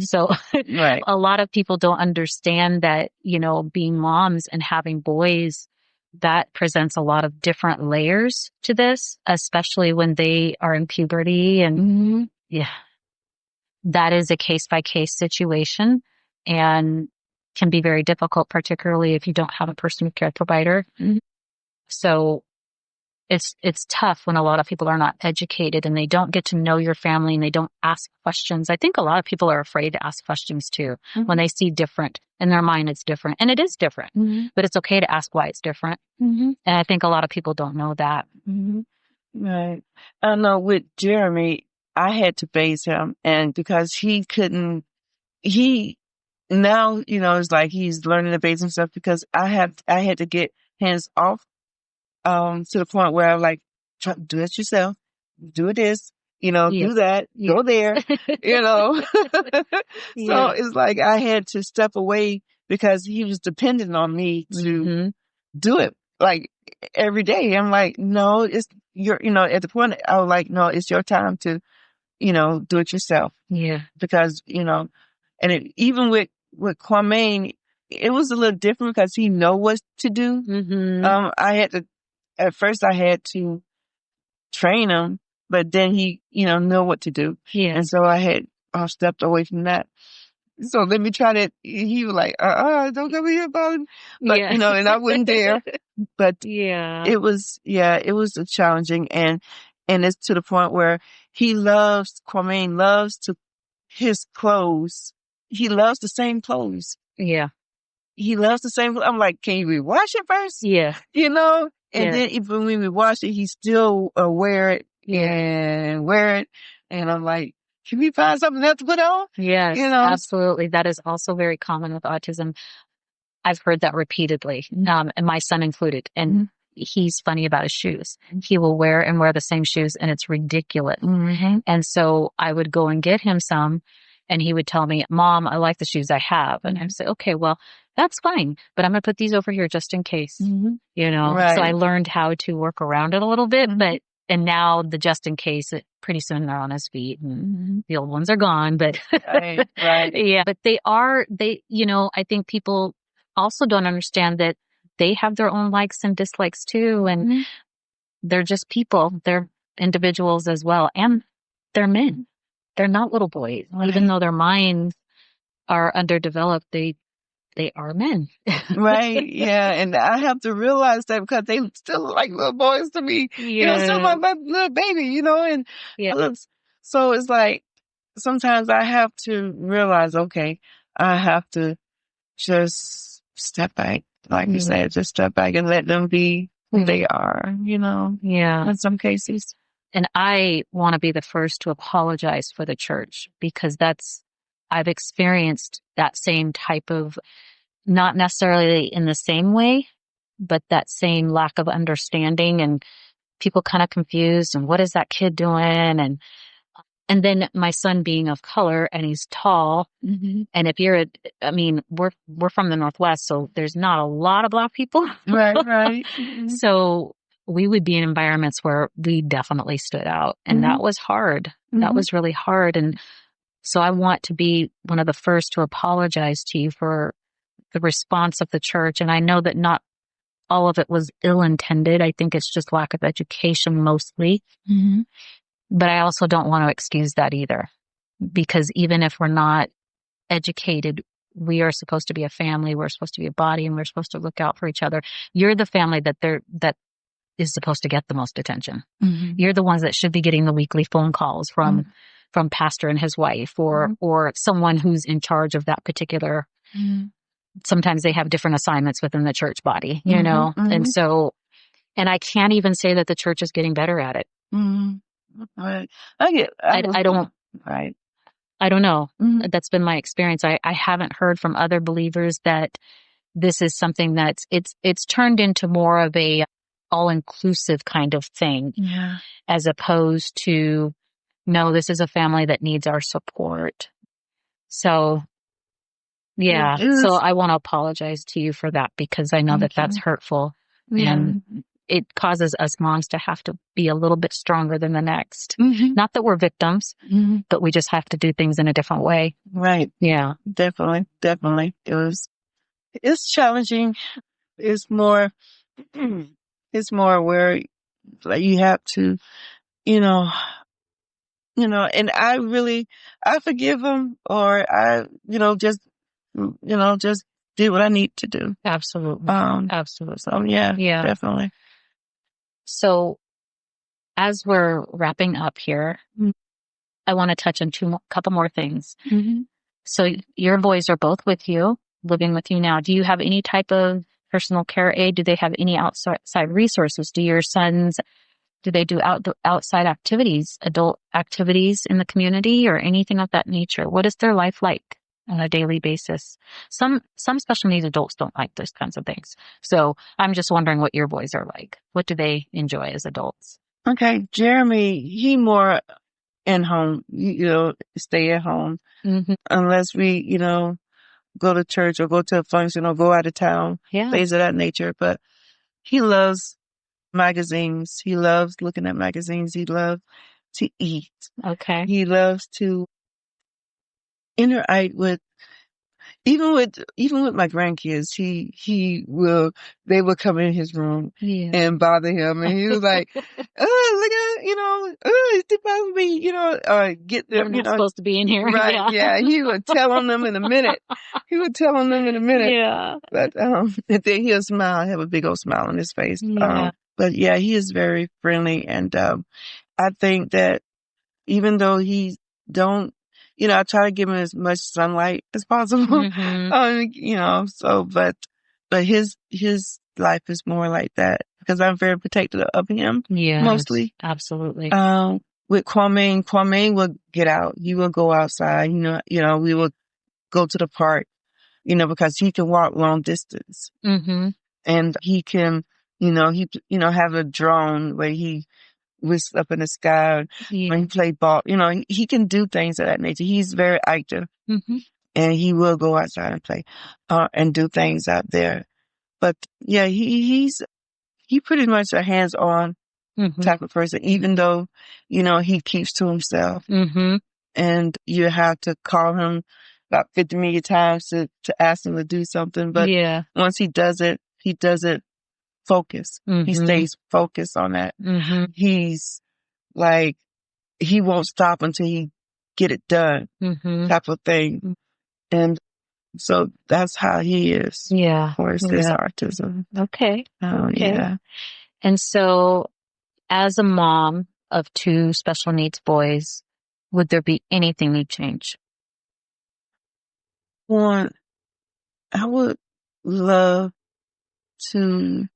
So Right. a lot of people don't understand that, being moms and having boys, that presents a lot of different layers to this, especially when they are in puberty. And yeah, that is a case by case situation and can be very difficult, particularly if you don't have a personal care provider. So it's tough when a lot of people are not educated and they don't get to know your family and they don't ask questions. I think a lot of people are afraid to ask questions too when they see different in their mind. It's different, and it is different, but it's okay to ask why it's different. And I think a lot of people don't know that. Right. I know with Jeremy, I had to base him, and because now, it's like he's learning to base himself, because I had to get hands off, to the point where I'm like, do it yourself, do this, do that, go there, So it's like I had to step away because he was dependent on me to do it like every day. I'm like, no, it's at the point I was like, no, it's your time to, do it yourself. Yeah. Because, and even with Kwame, it was a little different because he know what to do. At first I had to train him, but then he, know what to do. Yeah. And so I stepped away from that. So let me try that. He was like, don't come here about it. But, and I wouldn't dare. But it was challenging. And it's to the point where Kwame loves his clothes. He loves the same clothes. Yeah. He loves the same. I'm like, can you rewash it first? Yeah. And then even when we wash it, he still wear it and wear it. And I'm like, can we find something else to put on? Yes, absolutely. That is also very common with autism. I've heard that repeatedly, and my son included. And he's funny about his shoes. He will wear the same shoes, and it's ridiculous. And so I would go and get him some, and he would tell me, Mom, I like the shoes I have. And I'd say, okay, well, that's fine, but I'm going to put these over here just in case, Right. So I learned how to work around it a little bit, and now the just in case, pretty soon they're on his feet and the old ones are gone, but right. yeah, but I think people also don't understand that they have their own likes and dislikes too. And they're just people. They're individuals as well. And they're men. They're not little boys. Right. Even though their minds are underdeveloped, they are men. Right. Yeah. And I have to realize that because they still look like little boys to me. Still my little baby, and so it's like sometimes I have to realize, okay, I have to just step back. Like you said, just step back and let them be who they are, Yeah. in some cases. And I want to be the first to apologize for the church because I've experienced that same type of, not necessarily in the same way, but that same lack of understanding and people kind of confused and what is that kid doing? And then my son being of color and he's tall. And if we're from the Northwest, so there's not a lot of Black people. Right. So we would be in environments where we definitely stood out. And that was hard. That was really hard. And so I want to be one of the first to apologize to you for the response of the church. And I know that not all of it was ill-intended. I think it's just lack of education mostly. But I also don't want to excuse that either, because even if we're not educated, we are supposed to be a family. We're supposed to be a body, and we're supposed to look out for each other. You're the family that is supposed to get the most attention. You're the ones that should be getting the weekly phone calls from pastor and his wife, or someone who's in charge of that particular. Sometimes they have different assignments within the church body, and so, and I can't even say that the church is getting better at it. Right. I don't. Right. I don't know. That's been my experience. I haven't heard from other believers that this is something that's it's turned into more of a all-inclusive kind of thing, as opposed to, no, this is a family that needs our support. So, yeah. So I want to apologize to you for that because I know that's hurtful. And it causes us moms to have to be a little bit stronger than the next. Not that we're victims, but we just have to do things in a different way. Right. Yeah. Definitely. It's challenging. It's more where like you have to, and I forgive them, or I, just do what I need to do. Absolutely. Absolutely. So yeah, definitely. So as we're wrapping up here, I want to touch on couple more things. So your boys are both with you, living with you now. Do you have any type of personal care aid? Do they have any outside resources? Do your sons, do they do outside activities, adult activities in the community or anything of that nature? What is their life like on a daily basis? Some special needs adults don't like those kinds of things. So I'm just wondering what your boys are like. What do they enjoy as adults? Okay. Jeremy, he more in home, stay at home. Unless we, go to church or go to a function or go out of town, things of that nature. But he loves magazines. He loves looking at magazines. He loves to eat. Okay. He loves to interact even with my grandkids. They will come in his room and bother him, and he was like, "Oh, look at it's supposed to be get them. They're not supposed to be in here, right? Yeah, he would tell on them in a minute. Yeah, but and then he'll smile, have a big old smile on his face. But yeah, he is very friendly, and I think that even though he don't. I try to give him as much sunlight as possible. But his life is more like that because I'm very protective of him. Yeah, mostly. Absolutely. With Kwame will get out. He will go outside. We will go to the park. Because he can walk long distance. And he can, have a drone where he whisk up in the sky when he play ball. He can do things of that nature. He's very active, and he will go outside and play and do things out there. But yeah, he pretty much a hands-on type of person, even though he keeps to himself, and you have to call him about 50 million times to ask him to do something. But once he does it focus. He stays focused on that. He's like, he won't stop until he get it done type of thing. And so that's how he is. Yeah. For his autism. Okay. Okay. Yeah. And so as a mom of two special needs boys, would there be anything you'd change? One, I would love to,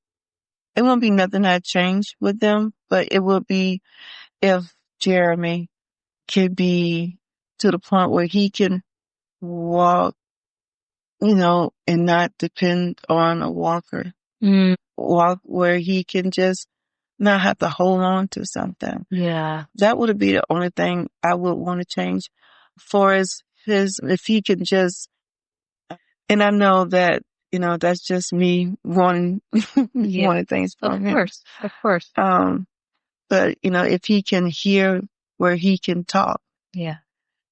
it won't be nothing I'd change with them, but it would be if Jeremy could be to the point where he can walk, you know, and not depend on a walker. Walk where he can just not have to hold on to something. Yeah. That would be the only thing I would want to change for his, if he can just, and I know that, you know, that's just me wanting, wanting things from him. Of course. But, you know, if he can hear where he can talk. Yeah.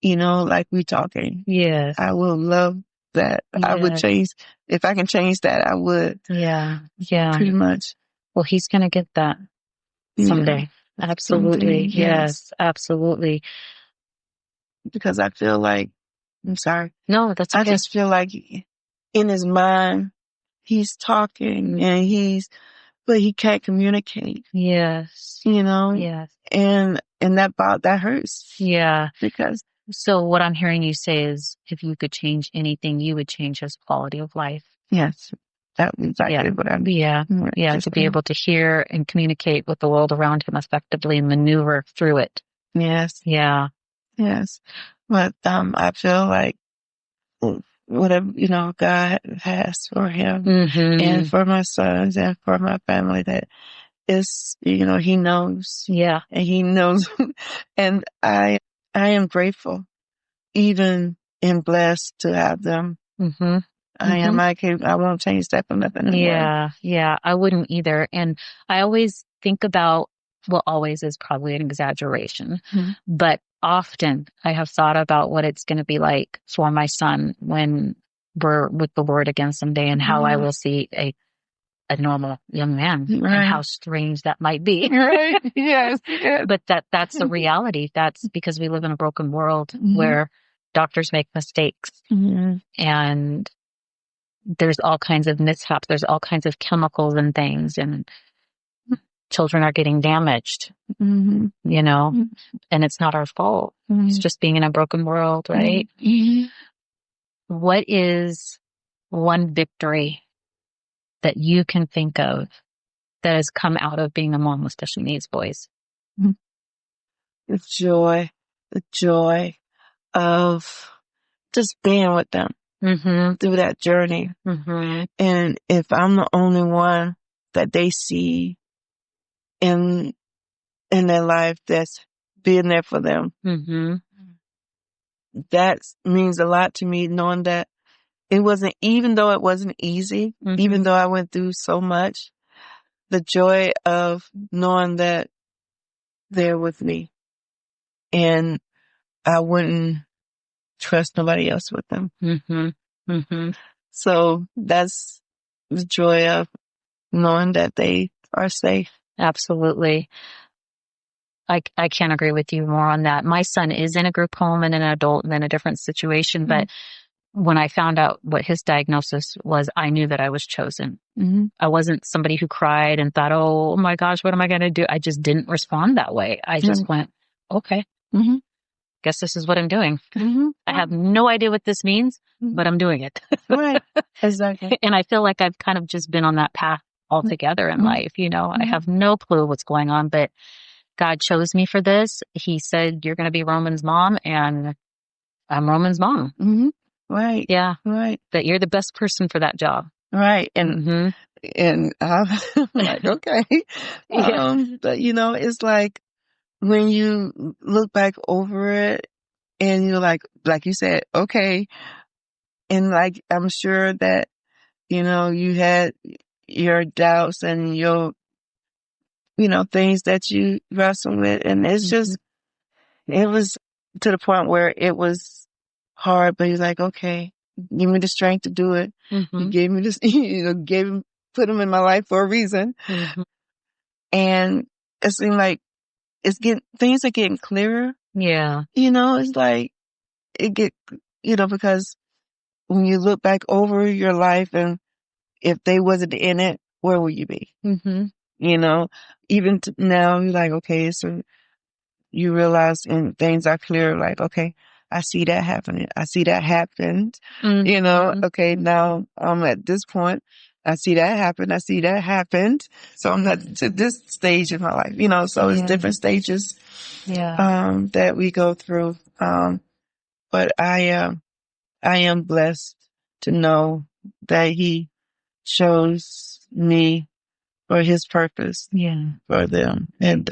You know, like we talking. Yes. I will love that. I would change, if I can change that, I would. Yeah. Yeah. Pretty much. Well, he's going to get that someday. Yeah. Absolutely. Someday, yes. Absolutely. Because I feel like, I'm sorry. No, that's okay. I just feel like in his mind, he's talking and but he can't communicate. Yes. You know? Yes. And that hurts. Yeah. Because. So what I'm hearing you say is if you could change anything, you would change his quality of life. Yes. That's exactly what I'm. Yeah. Yeah. To be able to hear and communicate with the world around him effectively and maneuver through it. Yes. Yeah. Yes. But, I feel like whatever, you know, God has for him and for my sons and for my family, that is, you know, he knows. Yeah. And he knows. And I am grateful, even and blessed to have them. I won't change that for nothing in the world. Yeah. I wouldn't either. And I always think about, well, always is probably an exaggeration, but often I have thought about what it's going to be like for my son when we're with the Lord again someday, and how I will see a normal young man, and how strange that might be. Right. Yes. But that's the reality. That's because we live in a broken world where doctors make mistakes, and there's all kinds of mishaps. There's all kinds of chemicals and things, and children are getting damaged, you know, and it's not our fault. It's just being in a broken world, right? What is one victory that you can think of that has come out of being a mom with special needs boys? The joy of just being with them through that journey. And if I'm the only one that they see in their life that's being there for them, that means a lot to me, knowing that it wasn't, even though it wasn't easy, even though I went through so much, the joy of knowing that they're with me and I wouldn't trust nobody else with them. So that's the joy of knowing that they are safe. Absolutely. I can't agree with you more on that. My son is in a group home and an adult and in a different situation, but when I found out what his diagnosis was, I knew that I was chosen. I wasn't somebody who cried and thought, oh my gosh, what am I going to do? I just didn't respond that way. I just went, okay, guess this is what I'm doing. I have no idea what this means, but I'm doing it. Right. Exactly. And I feel like I've kind of just been on that path altogether in life. You know, I have no clue what's going on, but God chose me for this. He said, you're going to be Roman's mom, and I'm Roman's mom. Right. Yeah. Right. That you're the best person for that job. Right. And I'm like, okay. But you know, it's like when you look back over it and you're like you said, okay. And like, I'm sure that, you know, you had your doubts and your, you know, things that you wrestle with. And it's just, it was to the point where it was hard, but he's like, okay, give me the strength to do it. Mm-hmm. He gave me this, put him in my life for a reason. Mm-hmm. And it seemed like things are getting clearer. Yeah. It's like because when you look back over your life and if they wasn't in it, where would you be? Mm-hmm. Even now you're like, okay, so you realize and things are clear, like, okay, I see that happening. I see that happened. Mm-hmm. Okay, now I'm at this point. I see that happen. I see that happened. So I'm not to this stage in my life, so it's different stages, that we go through. But I am blessed to know that he chose me for his purpose for them. And,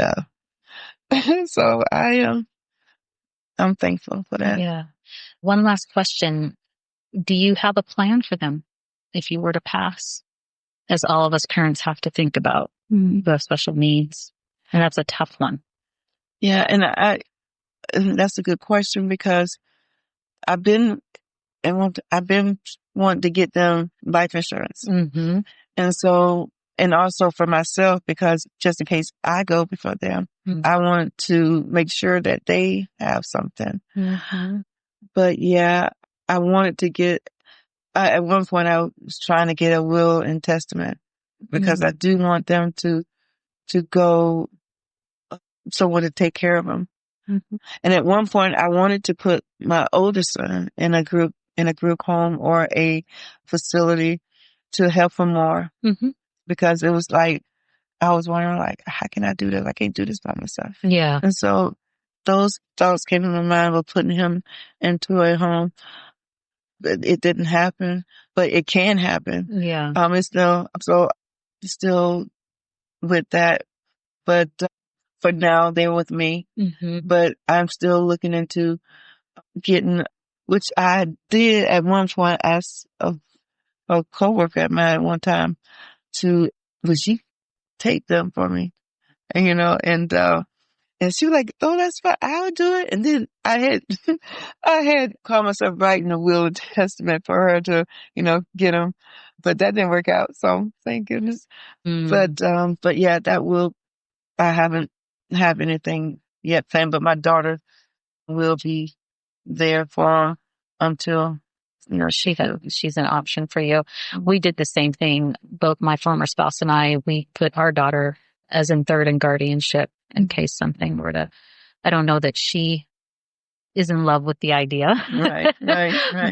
so I'm thankful for that. Yeah. One last question. Do you have a plan for them if you were to pass? As all of us parents have to think about the special needs. And that's a tough one. Yeah. And that's a good question because I've been wanting to get them life insurance. Mm-hmm. And so, and also for myself, because just in case I go before them, I want to make sure that they have something. Mm-hmm. But yeah, I wanted to get, at one point I was trying to get a will and testament because I do want them to go, someone to take care of them. Mm-hmm. And at one point I wanted to put my oldest son in a group home or a facility to help him more. Mm-hmm. Because it was like, I was wondering, like, how can I do this? I can't do this by myself. Yeah. And so those thoughts came to my mind of putting him into a home. It didn't happen, but it can happen. Yeah. It's still with that, but for now they're with me. Mm-hmm. But I'm still looking into getting, which I did at one point ask a coworker of mine at one time would she take them for me? And, and she was like, oh, that's fine. I'll do it. And then I had called myself writing a will and testament for her to, get them, but that didn't work out. So thank goodness. But yeah, I haven't have anything yet planned, but my daughter will be there for her until, she's an option for you. We did the same thing. Both my former spouse and I, we put our daughter as in third in guardianship in case something were to, I don't know that she is in love with the idea. Right.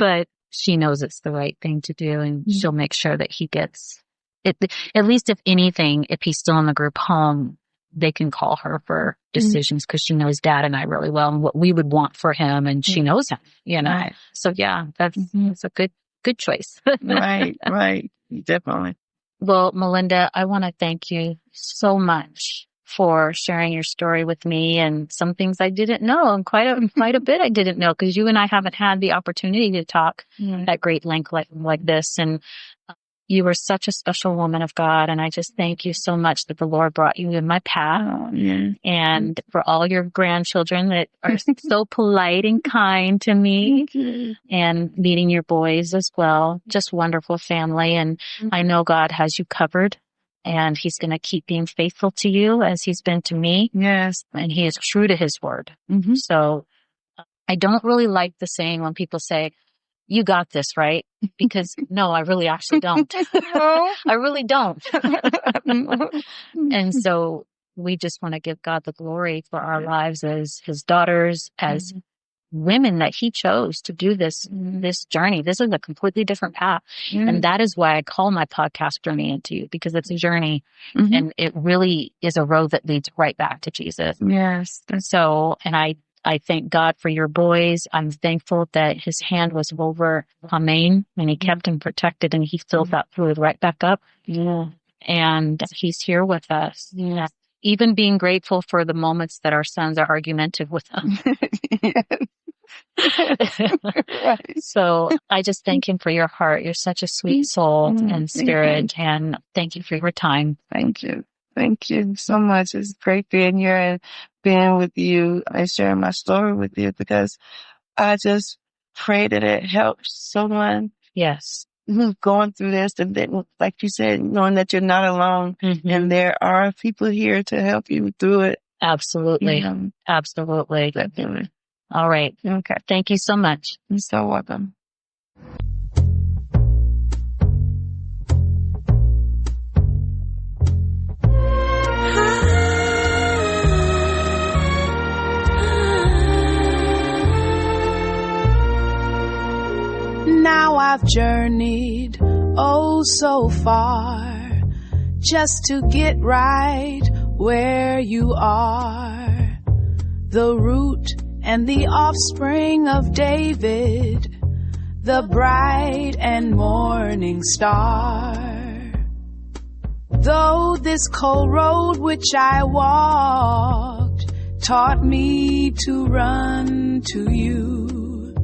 But she knows it's the right thing to do and she'll make sure that he gets it. At least if anything, if he's still in the group home, they can call her for decisions because she knows Dad and I really well and what we would want for him and she knows him, Right. So yeah, that's a good choice. Right. Definitely. Well, Melinda, I want to thank you so much for sharing your story with me and some things I didn't know and quite a bit I didn't know because you and I haven't had the opportunity to talk at great length like this. And you were such a special woman of God. And I just thank you so much that the Lord brought you in my path and for all your grandchildren that are so polite and kind to me and meeting your boys as well. Just wonderful family. And I know God has you covered and he's going to keep being faithful to you as he's been to me. Yes. And he is true to his word. Mm-hmm. So I don't really like the saying when people say, you got this, right? Because no, I really actually don't. I really don't. And so we just want to give God the glory for our lives as his daughters, as women that he chose to do this journey. This is a completely different path. And that is why I call my podcast Journey Into You, because it's a journey and it really is a road that leads right back to Jesus. Yes. So, and I thank God for your boys. I'm thankful that his hand was over Kwame and he kept him protected and he filled that fluid right back up. Yeah. And he's here with us. Yeah. Even being grateful for the moments that our sons are argumentative with him. Right. So I just thank him for your heart. You're such a sweet soul and spirit. And thank you for your time. Thank you. Thank you so much. It's great being here and being with you and sharing my story with you because I just pray that it helps someone Yes. who's going through this, and then, like you said, knowing that you're not alone, and there are people here to help you through it. Absolutely. Absolutely. Definitely. All right. Okay. Thank you so much. You're so welcome. Now I've journeyed oh so far just to get right where you are. The root and the offspring of David, the bright and morning star. Though this cold road which I walked taught me to run to you,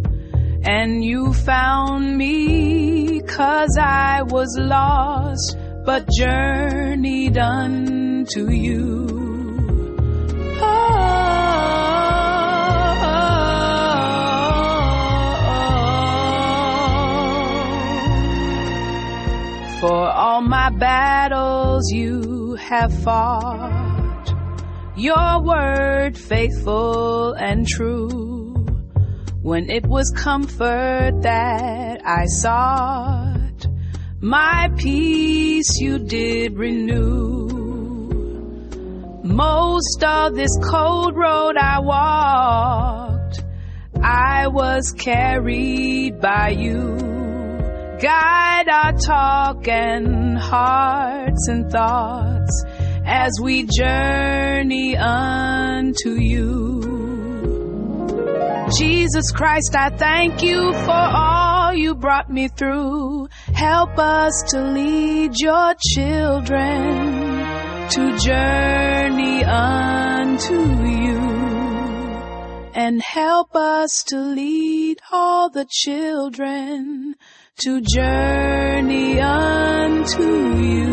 and you found me 'cause I was lost, but journeyed unto you. For all my battles you have fought, your word faithful and true. When it was comfort that I sought, my peace you did renew. Most of this cold road I walked, I was carried by you. Guide our talk and hearts and thoughts as we journey unto you. Jesus Christ, I thank you for all you brought me through. Help us to lead your children to journey unto you. And help us to lead all the children to journey unto you.